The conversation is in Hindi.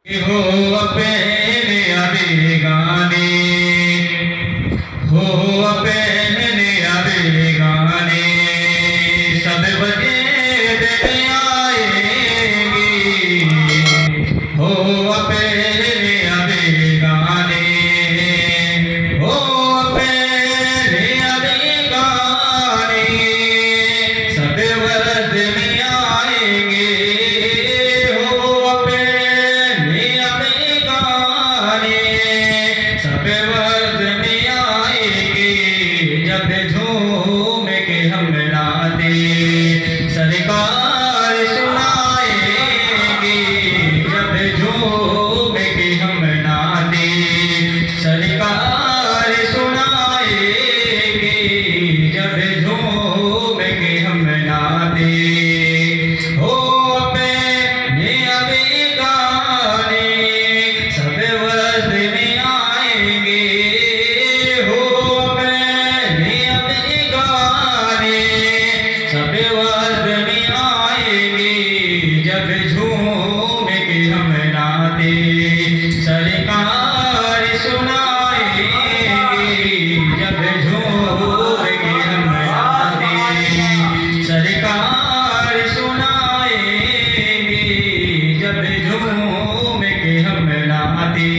हो अपने अबे गाने, हो अपने अबे गाने, सब बजे देने आएंगे। हो अपने अबे गाने, हो अपने अबे गाने, सब वर्द में आएंगे। सब वर्द में आएंगे जब झूम के हम नाते सरकार सुनाएंगे। जब झूम के हम नाते सरकार सुनाएंगे। जब झूम के हम नाते हो अपने अबे गाने, सब वर्द में सब वर्द में आएंगे जब झूम के हम नाते सरकार सुनाएंगे। जब झूम के हम नाते सरकार सुनाएंगे। जब झूम के हम नाते